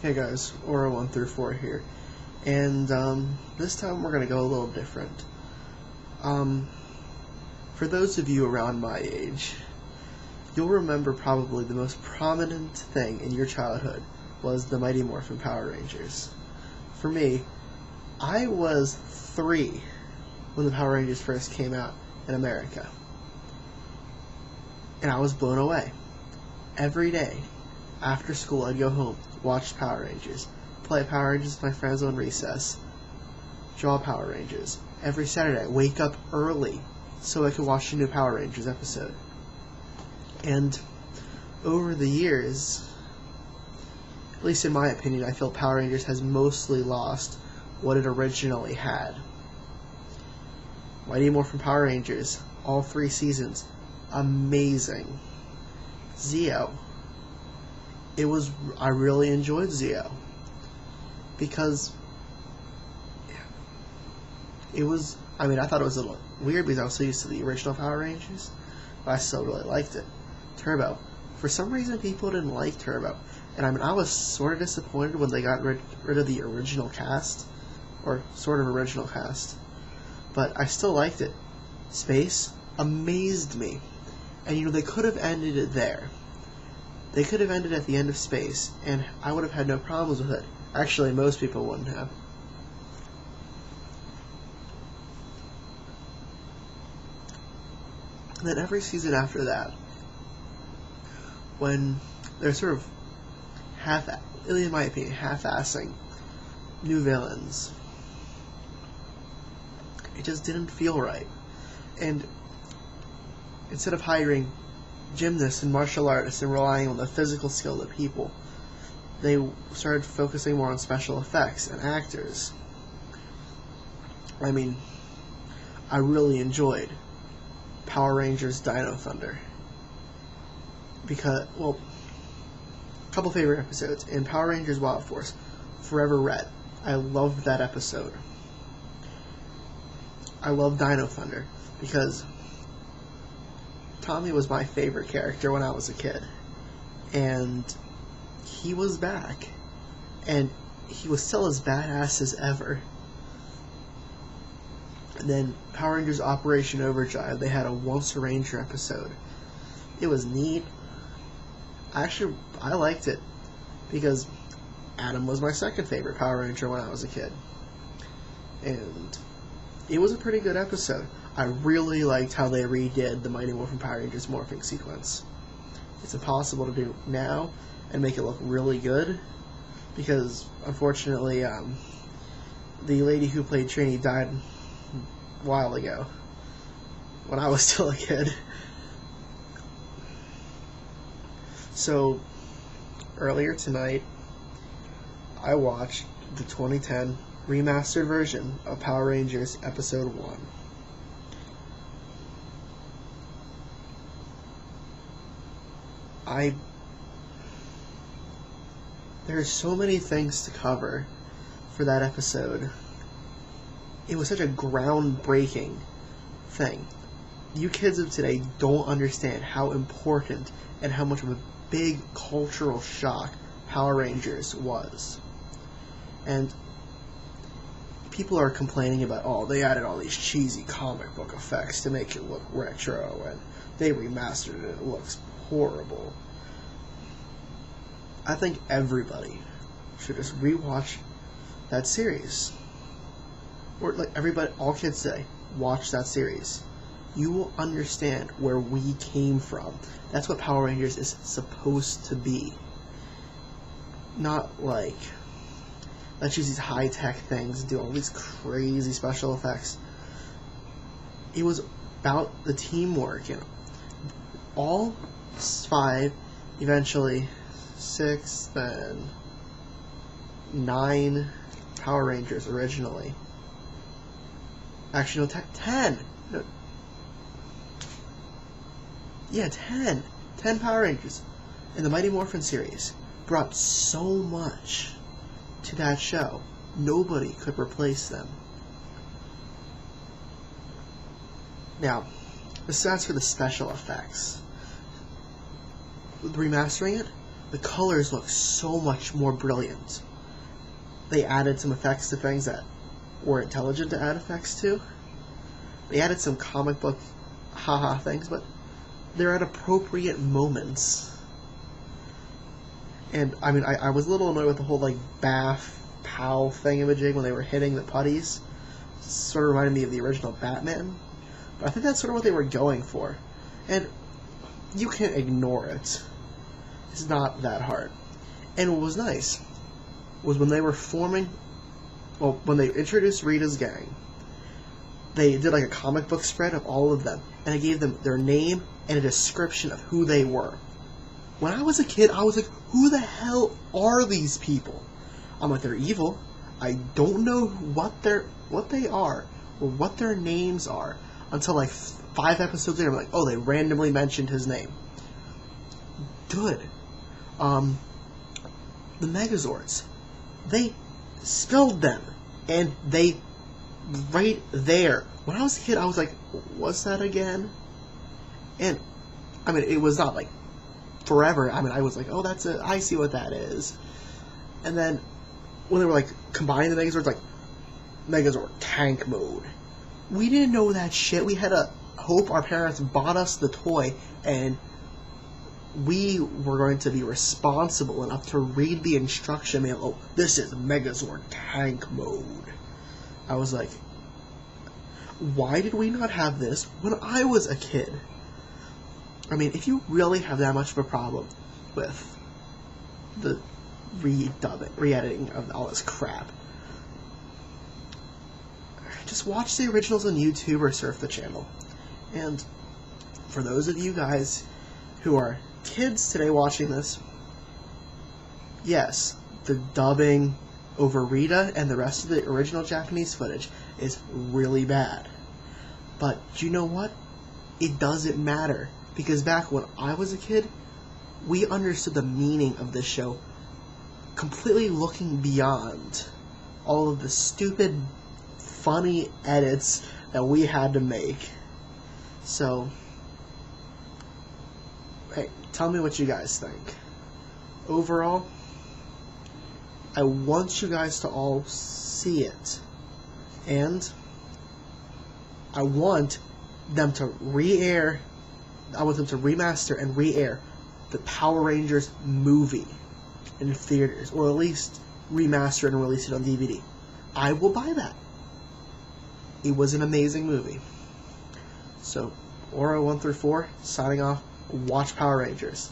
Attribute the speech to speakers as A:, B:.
A: Hey guys, Aura 1 through 4 here, and this time we're going to go a little different. For those of you around my age, you'll remember probably the most prominent thing in your childhood was the Mighty Morphin Power Rangers. For me, I was 3 when the Power Rangers first came out in America, and I was blown away. Every day, after school, I'd go home, watch Power Rangers, play Power Rangers with my friends on recess, draw Power Rangers. Every Saturday, I'd wake up early so I could watch a new Power Rangers episode. And over the years, at least in my opinion, I feel Power Rangers has mostly lost what it originally had. Mighty Morphin Power Rangers, all 3 seasons, amazing. Zeo. I really enjoyed Zeo because I thought it was a little weird because I was so used to the original Power Rangers, but I still really liked it. Turbo. For some reason, people didn't like Turbo, and I was sort of disappointed when they got rid of the original cast, or sort of original cast, but I still liked it. Space amazed me, and they could have ended it there. They could have ended at the end of Space, and I would have had no problems with it. Actually, most people wouldn't have. And then every season after that, when they're sort of in my opinion, half-assing new villains, it just didn't feel right. And instead of hiring gymnasts and martial artists and relying on the physical skill of people, they started focusing more on special effects and actors. I really enjoyed Power Rangers Dino Thunder because, a couple favorite episodes. In Power Rangers Wild Force, Forever Red, I loved that episode. I love Dino Thunder because Tommy was my favorite character when I was a kid, and he was back, and he was still as badass as ever. And then Power Rangers Operation Overdrive, they had a Once a Ranger episode. It was neat. I liked it because Adam was my second favorite Power Ranger when I was a kid, and it was a pretty good episode. I really liked how they redid the Mighty Morphin Power Rangers morphing sequence. It's impossible to do now and make it look really good because, unfortunately, the lady who played Trini died a while ago when I was still a kid. So, earlier tonight, I watched the 2010 remastered version of Power Rangers Episode 1. There's so many things to cover for that episode. It was such a groundbreaking thing. You kids of today don't understand how important and how much of a big cultural shock Power Rangers was. And people are complaining about, they added all these cheesy comic book effects to make it look retro, and they remastered it, it looks horrible. I think everybody should just rewatch that series. Or all kids say, watch that series. You will understand where we came from. That's what Power Rangers is supposed to be. Not like, let's use these high-tech things and do all these crazy special effects. It was about the teamwork, all 5, eventually 6, then 9 Power Rangers originally. Actually, no, 10. No. Yeah, 10. 10 Power Rangers in the Mighty Morphin series brought so much to that show. Nobody could replace them. Now, the stats for the special effects. Remastering it the colors look so much more brilliant. They added some effects to things that were intelligent to add effects to. They added some comic book haha things, but they're at appropriate moments. And I mean, I was a little annoyed with the whole like bath pow thingamajig when they were hitting the putties. Sort of reminded me of the original Batman. But I think that's sort of what they were going for. And you can't ignore it. It's not that hard. And what was nice was when they were forming, well, when they introduced Rita's gang, they did like a comic book spread of all of them, and it gave them their name and a description of who they were. When I was a kid, I was like, who the hell are these people? I'm like, they're evil. I don't know what they are or what their names are until like 5 episodes later. I'm like, oh, they randomly mentioned his name. Good. The Megazords. They spelled them, and they right there. When I was a kid, I was like, what's that again? And I mean, it was not like forever. I mean, I was like, oh, I see what that is. And then when they were like combining the Megazords, like Megazord tank mode, we didn't know that shit. We had to hope our parents bought us the toy, and we were going to be responsible enough to read the instruction manual. Oh, this is Megazord tank mode. I was like, why did we not have this when I was a kid? I mean, if you really have that much of a problem with the re-editing of all this crap, just watch the originals on YouTube or surf the channel. And for those of you guys who are kids today watching this, yes, the dubbing over Rita and the rest of the original Japanese footage is really bad. But you know what? It doesn't matter. Because back when I was a kid, we understood the meaning of this show, completely looking beyond all of the stupid, funny edits that we had to make. So, hey, tell me what you guys think. Overall, I want you guys to all see it. And I want them to I want them to remaster and re-air the Power Rangers movie in theaters, or at least remaster it and release it on DVD. I will buy that. It was an amazing movie. So, Aura 1 through 4, signing off. Watch Power Rangers.